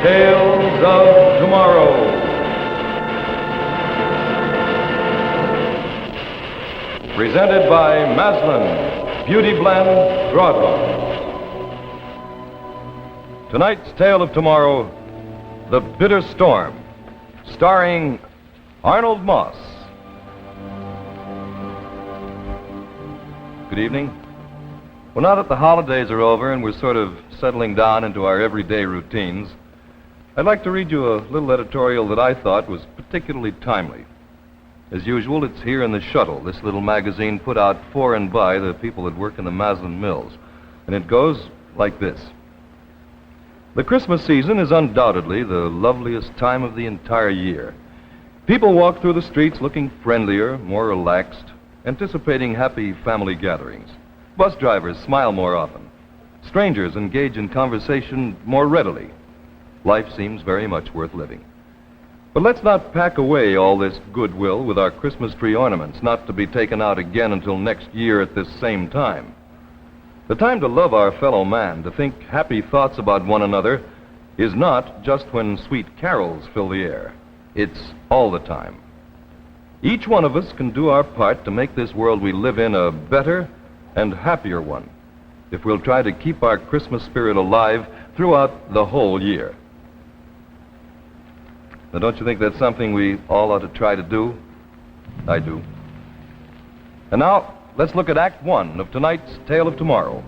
Tales of Tomorrow. Presented by Maslin, Beauty Blend, Broadway. Tonight's Tale of Tomorrow, The Bitter Storm, starring Arnold Moss. Good evening. Well, now that the holidays are over and we're sort of settling down into our everyday routines, I'd like to read you a little editorial that I thought was particularly timely. As usual, it's here in the Shuttle, this little magazine put out for and by the people that work in the Maslin Mills. And it goes like this. The Christmas season is undoubtedly the loveliest time of the entire year. People walk through the streets looking friendlier, more relaxed, anticipating happy family gatherings. Bus drivers smile more often. Strangers engage in conversation more readily. Life seems very much worth living. But let's not pack away all this goodwill with our Christmas tree ornaments, not to be taken out again until next year at this same time. The time to love our fellow man, to think happy thoughts about one another, is not just when sweet carols fill the air. It's all the time. Each one of us can do our part to make this world we live in a better and happier one, if we'll try to keep our Christmas spirit alive throughout the whole year. Now, don't you think that's something we all ought to try to do? I do. And now, let's look at Act 1 of tonight's Tale of Tomorrow.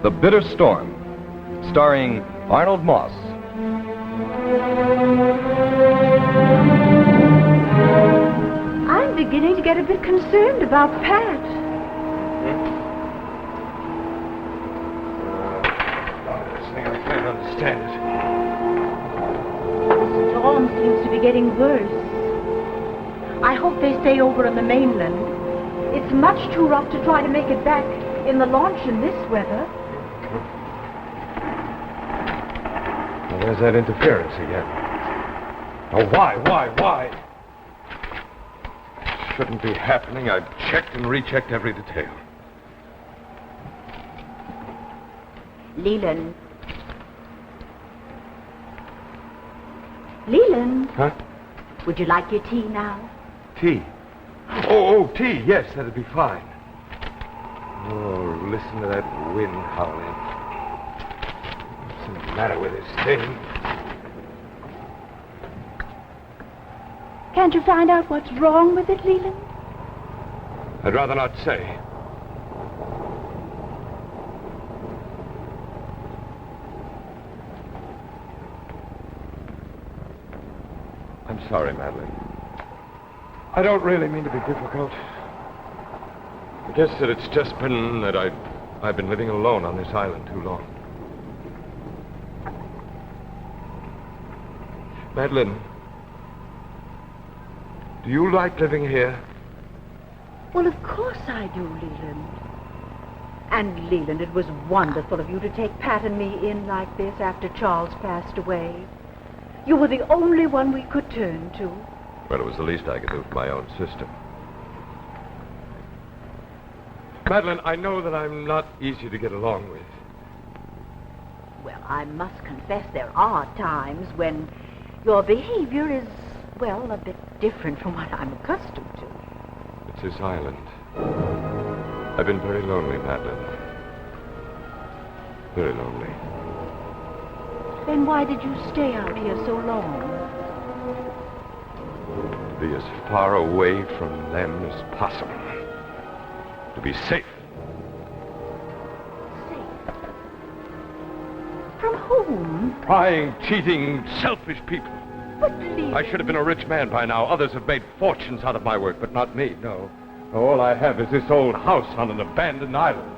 The Bitter Storm, starring Arnold Moss. I'm beginning to get a bit concerned about Pat. I can't understand it. The storm seems to be getting worse. I hope they stay over on the mainland. It's much too rough to try to make it back in the launch in this weather. Well, there's that interference again. Oh, why? Shouldn't be happening. I've checked and rechecked every detail. Leland. Leland. Huh? Would you like your tea now? Tea? Oh, tea. Yes, that'd be fine. Oh, listen to that wind howling. What's the matter with this thing? Can't you find out what's wrong with it, Leland? I'd rather not say. I'm sorry, Madeline. I don't really mean to be difficult. I guess that it's just been that I've been living alone on this island too long. Madeline, do you like living here? Well, of course I do, Leland. And, Leland, it was wonderful of you to take Pat and me in like this after Charles passed away. You were the only one we could turn to. Well, it was the least I could do for my own sister. Madeline, I know that I'm not easy to get along with. Well, I must confess there are times when your behavior is, well, a bit different from what I'm accustomed to. It's this island. I've been very lonely, Madeline. Very lonely. Then why did you stay out here so long? To be as far away from them as possible. To be safe. Safe? From whom? Prying, cheating, selfish people. But, Leland... I should have been a rich man by now. Others have made fortunes out of my work, but not me, no. All I have is this old house on an abandoned island.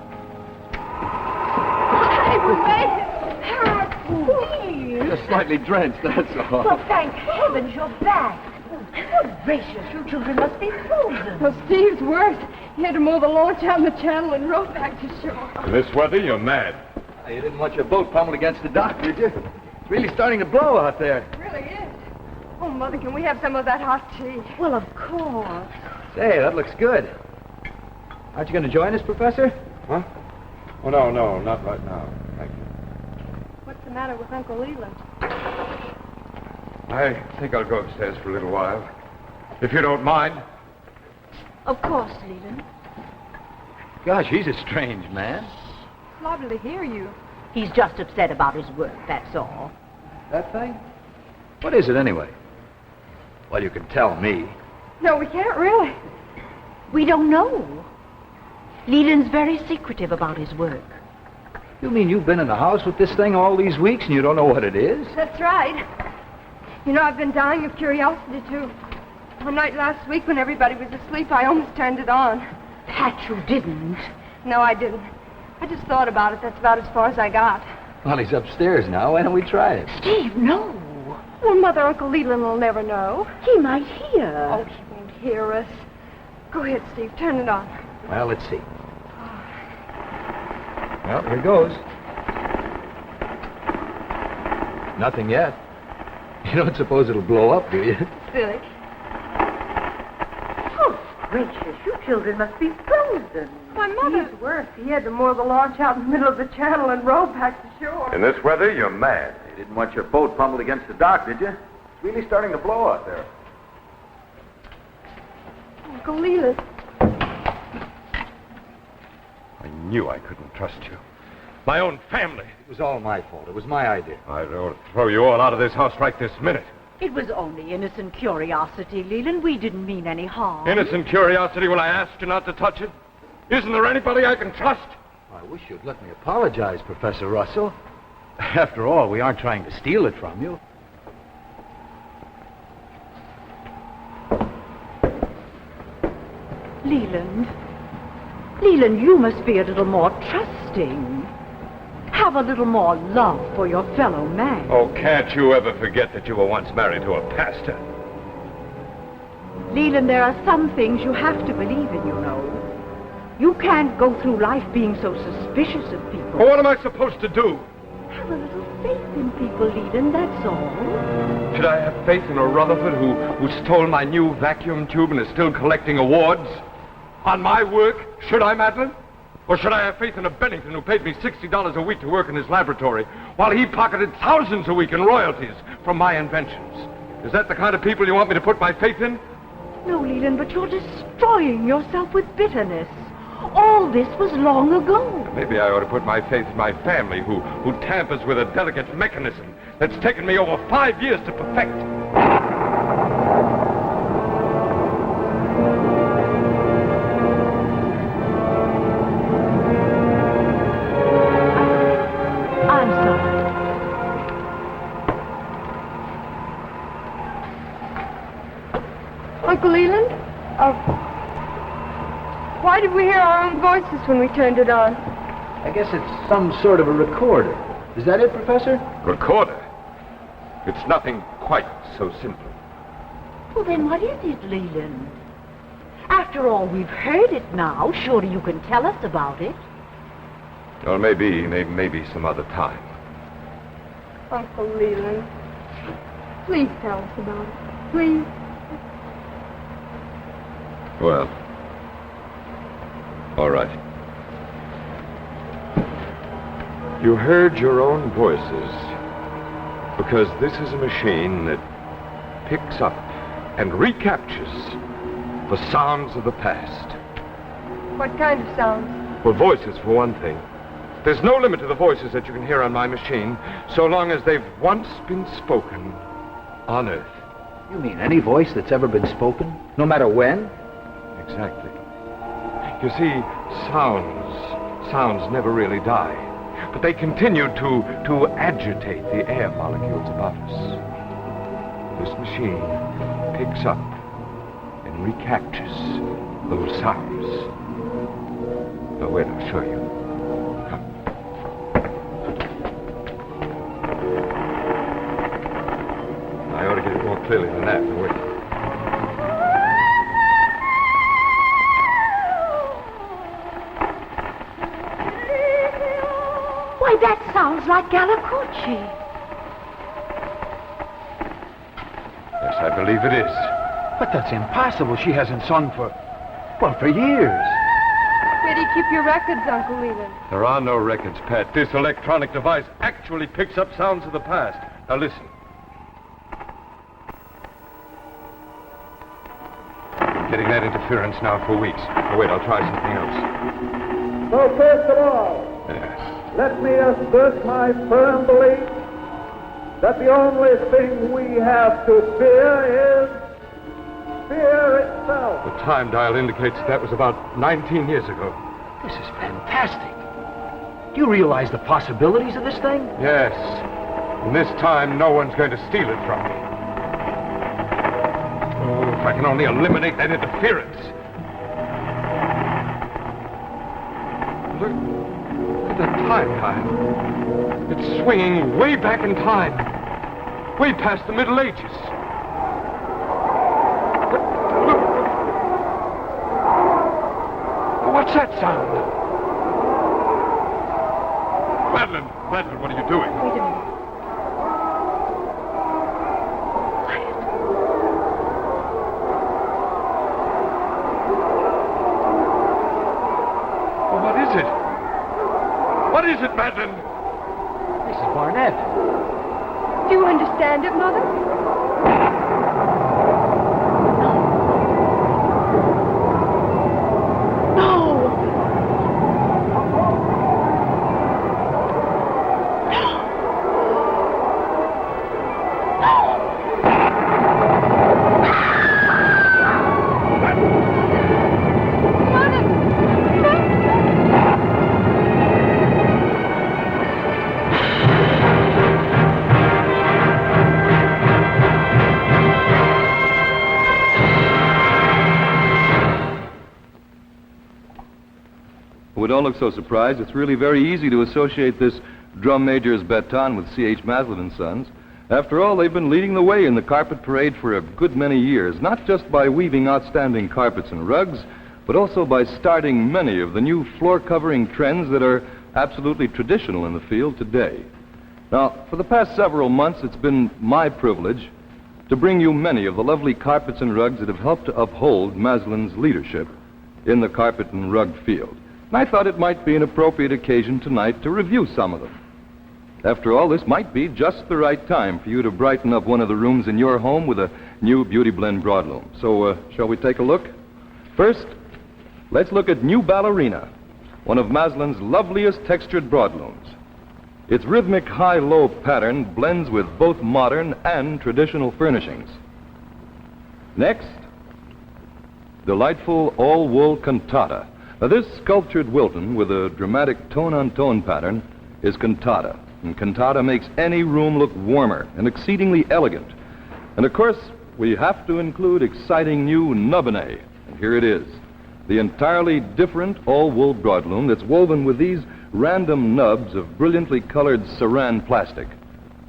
Just slightly drenched, that's all. Well, thank heavens you're back. Good gracious, you children must be frozen. Well, Steve's worse. He had to mow the launch out in the channel and row back to shore. In this weather, you're mad. You didn't want your boat pummeled against the dock, did you? It's really starting to blow out there. It really is. Oh, Mother, can we have some of that hot tea? Well, of course. Say, that looks good. Aren't you going to join us, Professor? Huh? Oh, no, not right now. Thank you. What's the matter with Uncle Leland? I think I'll go upstairs for a little while. If you don't mind. Of course, Leland. Gosh, he's a strange man. It's lovely to hear you. He's just upset about his work, that's all. That thing? What is it, anyway? Well, you can tell me. No, we can't really. We don't know. Leland's very secretive about his work. You mean you've been in the house with this thing all these weeks and you don't know what it is? That's right. You know, I've been dying of curiosity, too. One night last week when everybody was asleep, I almost turned it on. Pat, you didn't. No, I didn't. I just thought about it. That's about as far as I got. Well, he's upstairs now. Why don't we try it? Steve, no. Well, Mother, Uncle Leland will never know. He might hear. Oh, he won't hear us. Go ahead, Steve. Turn it on. Well, let's see. Well, here goes. Nothing yet. You don't suppose it'll blow up, do you? Silly. Oh, gracious, you children must be frozen. My mother... He's worse. He had to moor the launch out in the middle of the channel and row back to shore. In this weather, you're mad. You didn't want your boat pummeled against the dock, did you? It's really starting to blow out there. Uncle Leland. I knew I couldn't trust you. My own family. It was all my fault. It was my idea. I ought to throw you all out of this house right this minute. It was only innocent curiosity, Leland. We didn't mean any harm. Innocent curiosity when I asked you not to touch it? Isn't there anybody I can trust? I wish you'd let me apologize, Professor Russell. After all, we aren't trying to steal it from you. Leland. Leland, you must be a little more trusting. Have a little more love for your fellow man. Oh, can't you ever forget that you were once married to a pastor? Leland, there are some things you have to believe in, you know. You can't go through life being so suspicious of people. Well, what am I supposed to do? Have a little faith in people, Leland, that's all. Should I have faith in a Rutherford who stole my new vacuum tube and is still collecting awards? On my work, should I, Madeline? Or should I have faith in a Bennington who paid me $60 a week to work in his laboratory while he pocketed thousands a week in royalties from my inventions? Is that the kind of people you want me to put my faith in? No, Leland, but you're destroying yourself with bitterness. All this was long ago. Maybe I ought to put my faith in my family who tampers with a delicate mechanism that's taken me over 5 years to perfect. I'm sorry. Uncle Leland? Why did we hear our own voices when we turned it on? I guess it's some sort of a recorder. Is that it, Professor? Recorder? It's nothing quite so simple. Well, then what is it, Leland? After all, we've heard it now. Surely you can tell us about it. Well, maybe some other time. Uncle Leland. Please tell us about it. Please. Well, all right. You heard your own voices because this is a machine that picks up and recaptures the sounds of the past. What kind of sounds? Well, voices, for one thing. There's no limit to the voices that you can hear on my machine, so long as they've once been spoken on Earth. You mean any voice that's ever been spoken, no matter when? Exactly. You see, sounds never really die, but they continue to agitate the air molecules about us. This machine picks up and recaptures those sounds. Now, wait, I'll show you. Come. I ought to get it more clearly than that. Now, wait. Why, that sounds like Galacucci. Yes, I believe it is. But that's impossible. She hasn't sung for years. Where do you keep your records, Uncle Leland? There are no records, Pat. This electronic device actually picks up sounds of the past. Now listen. Getting that interference now for weeks. Oh, wait, I'll try something else. So first of all, Yes. let me assert my firm belief that the only thing we have to fear is fear itself. The time dial indicates that was about 19 years ago. This is fantastic. Do you realize the possibilities of this thing? Yes. And this time, no one's going to steal it from me. Oh, if I can only eliminate that interference. Look at that time dial. It's swinging way back in time. Way past the Middle Ages. Look. What's that sound? Madeline, what are you doing? Wait a minute. Oh, what is it? What is it, Madeline? This is Barnett. Do you understand it, Mother? Don't look so surprised. It's really very easy to associate this drum major's baton with C.H. Maslin and Sons. After all, they've been leading the way in the carpet parade for a good many years, not just by weaving outstanding carpets and rugs, but also by starting many of the new floor-covering trends that are absolutely traditional in the field today. Now, for the past several months, it's been my privilege to bring you many of the lovely carpets and rugs that have helped to uphold Maslin's leadership in the carpet and rug field. And I thought it might be an appropriate occasion tonight to review some of them. After all, this might be just the right time for you to brighten up one of the rooms in your home with a new Beauty Blend broadloom. So, shall we take a look? First, let's look at New Ballerina, one of Maslin's loveliest textured broadlooms. Its rhythmic high-low pattern blends with both modern and traditional furnishings. Next, delightful all-wool cantata. Now, this sculptured Wilton with a dramatic tone-on-tone pattern is cantata. And cantata makes any room look warmer and exceedingly elegant. And, of course, we have to include exciting new Nubbinay. And here it is, the entirely different all-wool broadloom that's woven with these random nubs of brilliantly colored saran plastic.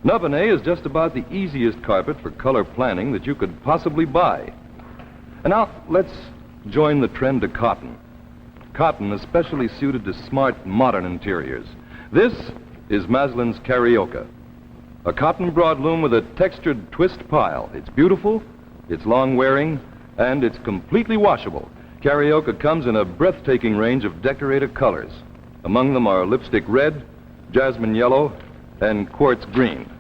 Nubbinay is just about the easiest carpet for color planning that you could possibly buy. And now, let's join the trend to cotton. Cotton especially suited to smart, modern interiors. This is Maslin's Carioca, a cotton broadloom with a textured twist pile. It's beautiful, it's long-wearing, and it's completely washable. Carioca comes in a breathtaking range of decorative colors. Among them are lipstick red, jasmine yellow, and quartz green.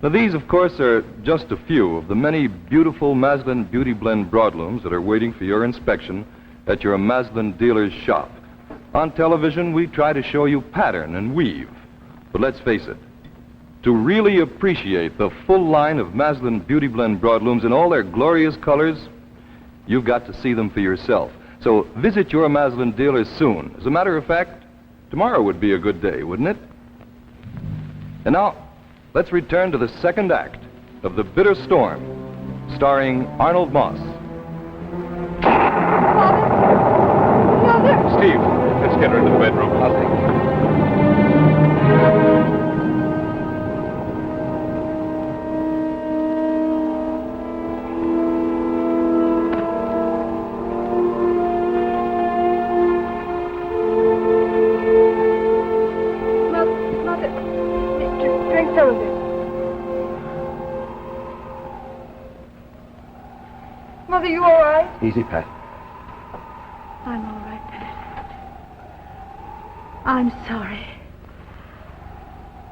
Now, these, of course, are just a few of the many beautiful Maslin Beauty Blend broadlooms that are waiting for your inspection at your Maslin dealer's shop. On television, we try to show you pattern and weave. But let's face it, to really appreciate the full line of Maslin Beauty Blend broadlooms in all their glorious colors, you've got to see them for yourself. So visit your Maslin dealer soon. As a matter of fact, tomorrow would be a good day, wouldn't it? And now, let's return to the second act of The Bitter Storm, starring Arnold Moss. Steve, let's get her into the bedroom. I'll take it. Mother, drink some of this. Mother, you all right? Easy, Pat. I'm all right, Pat. I'm sorry.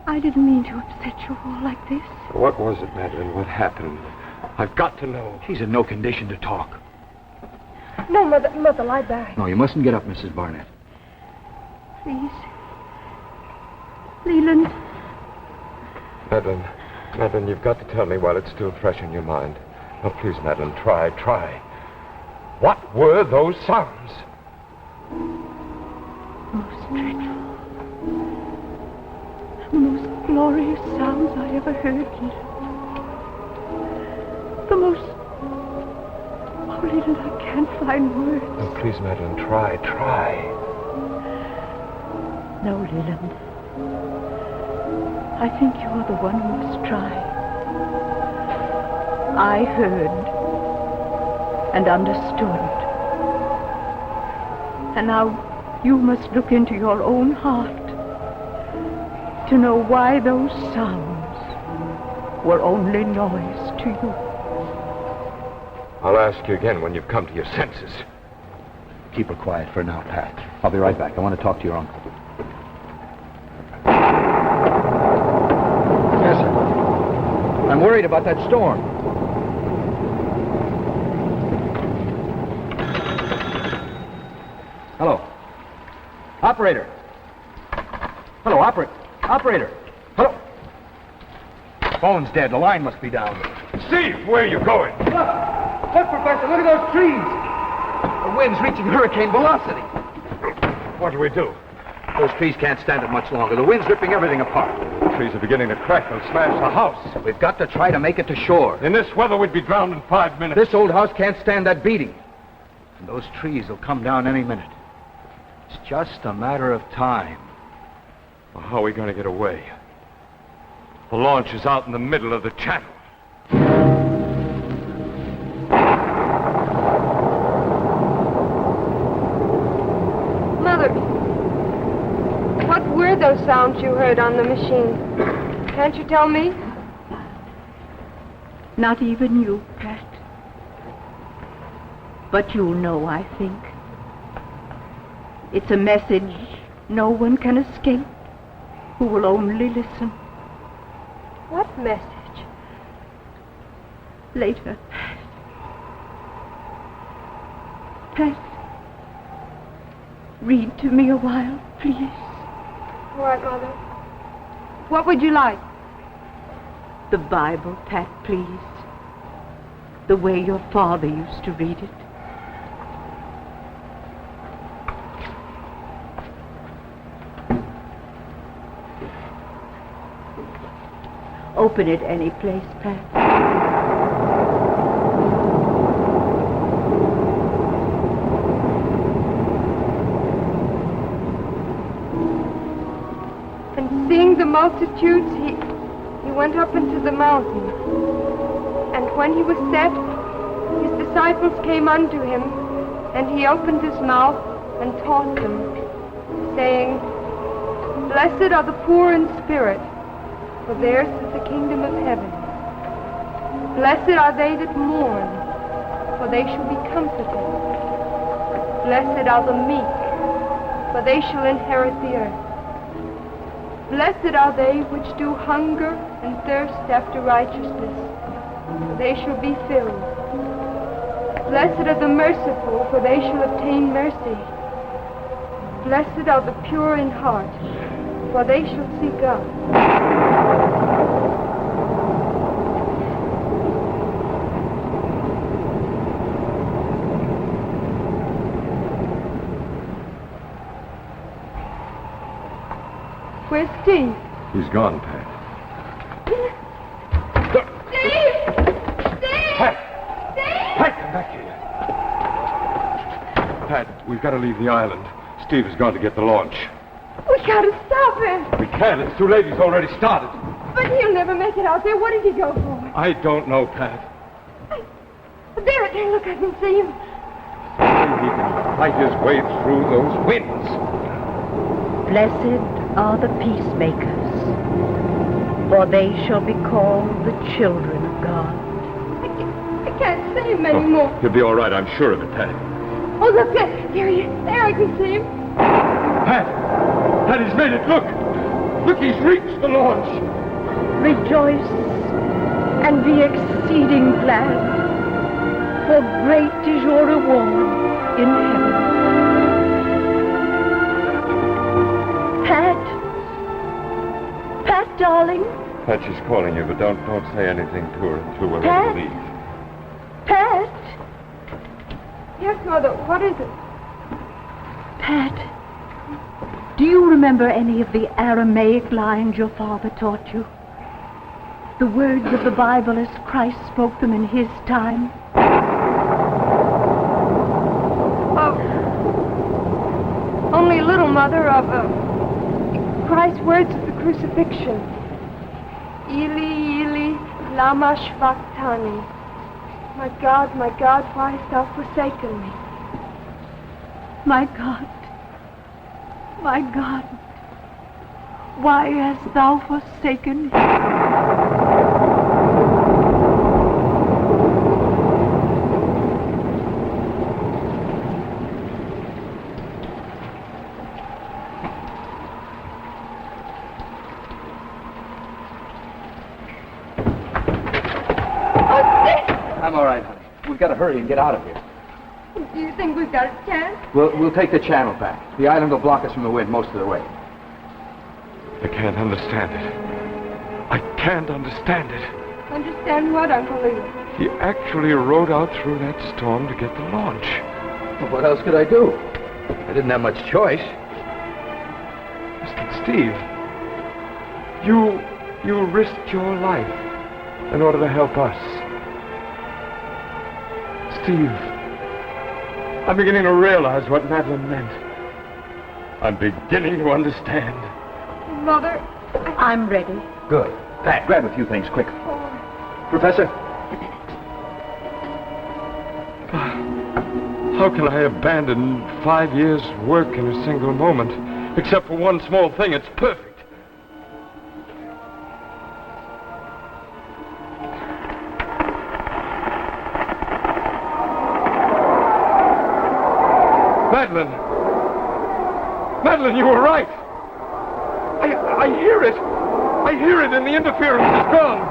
I didn't mean to upset you all like this. What was it, Madeline? What happened? I've got to know. She's in no condition to talk. No, Mother, lie back. No, you mustn't get up, Mrs. Barnett. Please. Leland. Madeline, you've got to tell me while it's still fresh in your mind. Oh, please, Madeline, try. What were those sounds? Most dreadful. The most glorious sounds I ever heard, Leland. The most... Oh, Leland, I can't find words. Oh, please, Madeline, try. No, Leland. I think you're the one who must try. I heard and understood. And now you must look into your own heart to know why those sounds were only noise to you. I'll ask you again when you've come to your senses. Keep her quiet for now, Pat. I'll be right back. I want to talk to your uncle. Yes, sir. I'm worried about that storm. Hello. Operator. Hello, operator. Hello. Phone's dead. The line must be down. Steve, where are you going? Look, Professor, look at those trees. The wind's reaching hurricane velocity. What do we do? Those trees can't stand it much longer. The wind's ripping everything apart. The trees are beginning to crack. They'll smash the house. We've got to try to make it to shore. In this weather, we'd be drowned in 5 minutes. This old house can't stand that beating. And those trees will come down any minute. It's just a matter of time. Well, how are we going to get away? The launch is out in the middle of the channel. Mother, what were those sounds you heard on the machine? Can't you tell me? Not even you, Pat. But you'll know, I think. It's a message no one can escape who will only listen. What message? Later. Pat, read to me a while, please. All right, Mother. What would you like? The Bible, Pat, please. The way your father used to read it. Open it any place, Pat. And seeing the multitudes, he went up into the mountain. And when he was set, his disciples came unto him, and he opened his mouth and taught them, saying, Blessed are the poor in spirit, for theirs is the kingdom of heaven. Blessed are they that mourn, for they shall be comforted. Blessed are the meek, for they shall inherit the earth. Blessed are they which do hunger and thirst after righteousness, for they shall be filled. Blessed are the merciful, for they shall obtain mercy. Blessed are the pure in heart, for they shall see God. Where's Steve? He's gone, Pat. Steve! Steve! Pat! Steve! Pat, come back here. Pat, we've got to leave the island. Steve has gone to get the launch. We gotta stop him! We can't. It's too late. He's already started. But he'll never make it out there. What did he go for? I don't know, Pat. There, look, I can see him. He can fight his way through those winds. Blessed are the peacemakers, for they shall be called the children of God. I can't see him anymore. He'll be all right. I'm sure of it, Pat. Oh, look, there he is. There, I can see him. Pat! Pat, he's made it. Look! Look, he's reached the launch. Rejoice and be exceeding glad, for great is your reward in heaven. Pat? Pat, darling? Pat, she's calling you, but don't say anything to her until we're Pat? ready to leave. Pat? Yes, Mother, what is it? Pat, do you remember any of the Aramaic lines your father taught you? The words of the Bible as Christ spoke them in his time? Only a little, Mother, of Christ's words of the crucifixion. Eli, Eli, lama shvaktani. My God, why hast thou forsaken me? My God, why hast thou forsaken me? I'm all right, honey. We've got to hurry and get out of here. Do you think we've got a chance? We'll take the channel back. The island will block us from the wind most of the way. I can't understand it. I can't understand it. Understand what, Uncle Lee? He actually rode out through that storm to get the launch. Well, what else could I do? I didn't have much choice. Mr. Steve, you risked your life in order to help us. Steve, I'm beginning to realize what Madeline meant. I'm beginning to understand. Mother, I'm ready. Good. Pat, grab a few things, quick. Professor? How can I abandon 5 years' work in a single moment? Except for one small thing, it's perfect. Madeline, you were right. I hear it. I hear it, and the interference is gone.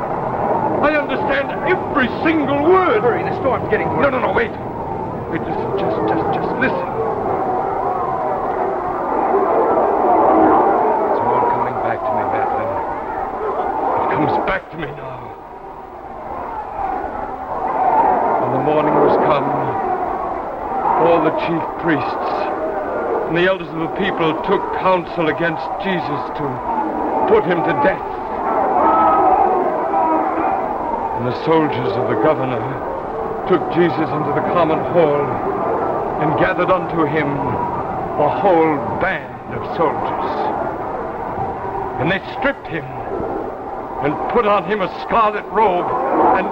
I understand every single word. Hurry, the storm's getting worse. No, wait. Wait, listen, just listen. It's all coming back to me, Madeline. It comes back to me now. When the morning was come, all the chief priests and the elders of the people took counsel against Jesus to put him to death. And the soldiers of the governor took Jesus into the common hall and gathered unto him the whole band of soldiers. And they stripped him and put on him a scarlet robe and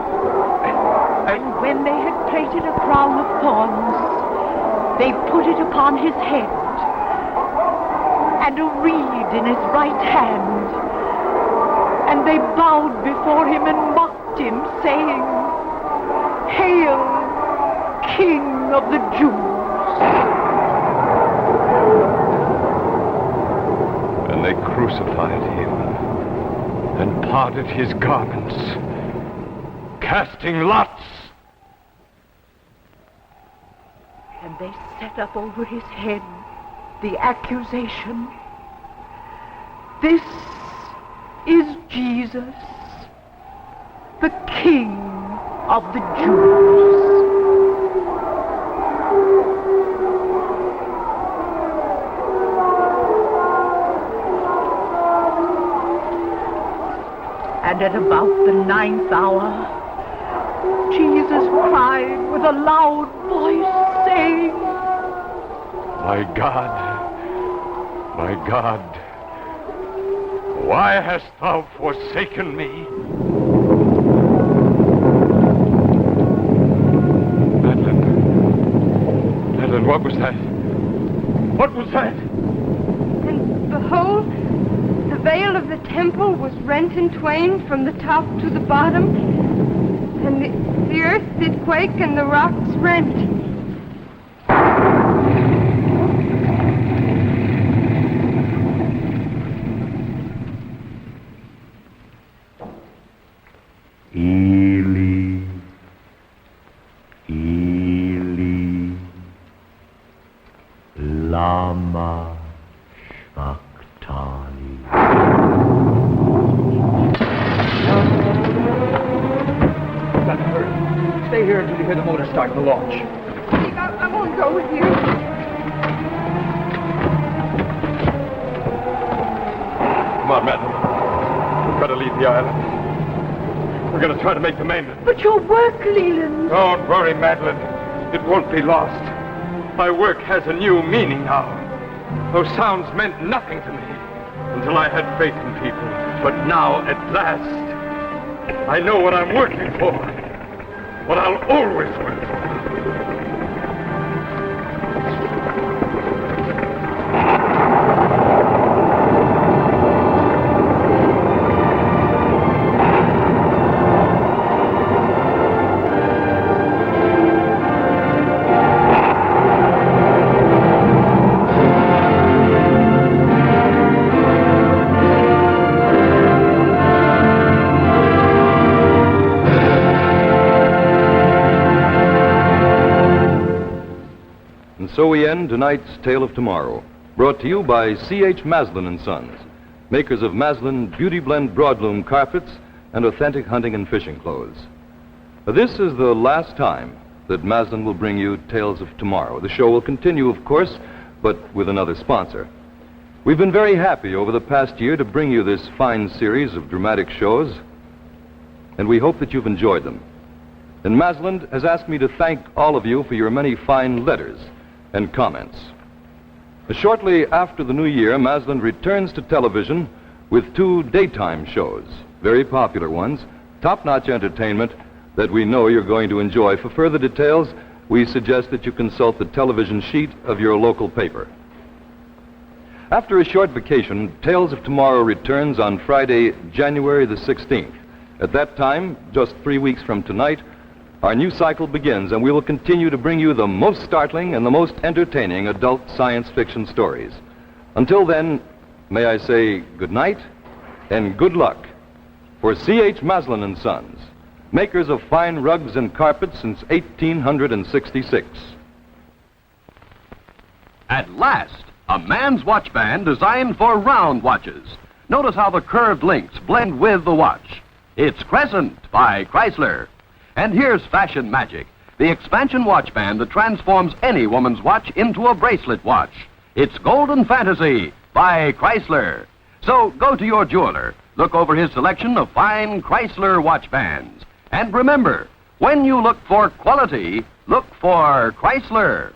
when they had plaited a crown of thorns, they put it upon his head, and a reed in his right hand. And they bowed before him and mocked him, saying, "Hail, King of the Jews!" And they crucified him and parted his garments, casting lots. And they set up over his head the accusation, "This is Jesus, the King of the Jews." And at about the 9th hour, Jesus cried with a loud voice, saying, My God, why hast thou forsaken me? Madeline, what was that? What was that? And behold, the veil of the temple was rent in twain from the top to the bottom, and the earth did quake and the rocks rent. Eli, Eli, Lama Shvaktani. Gotta hurry. Stay here until you hear the motor start the launch. I won't go with you. Come on, Madeline. We've got to leave the island. We're going to try to make the mainland. But your work, Leland. Don't worry, Madeline. It won't be lost. My work has a new meaning now. Those sounds meant nothing to me until I had faith in people. But now, at last, I know what I'm working for. What I'll always work for. So we end tonight's Tale of Tomorrow, brought to you by C.H. Maslin & Sons, makers of Maslin Beauty Blend Broadloom carpets and authentic hunting and fishing clothes. This is the last time that Maslin will bring you Tales of Tomorrow. The show will continue, of course, but with another sponsor. We've been very happy over the past year to bring you this fine series of dramatic shows, and we hope that you've enjoyed them. And Maslin has asked me to thank all of you for your many fine letters and comments. Shortly after the new year, Maslin returns to television with 2 daytime shows, very popular ones, top-notch entertainment that we know you're going to enjoy. For further details, we suggest that you consult the television sheet of your local paper. After a short vacation, Tales of Tomorrow returns on Friday, January the 16th. At that time, just 3 weeks from tonight, our new cycle begins, and we will continue to bring you the most startling and the most entertaining adult science fiction stories. Until then, may I say good night and good luck for C.H. Maslin & Sons, makers of fine rugs and carpets since 1866. At last, a man's watch band designed for round watches. Notice how the curved links blend with the watch. It's Crescent by Chrysler. And here's fashion magic, the expansion watch band that transforms any woman's watch into a bracelet watch. It's Golden Fantasy by Chrysler. So go to your jeweler, look over his selection of fine Chrysler watch bands. And remember, when you look for quality, look for Chrysler.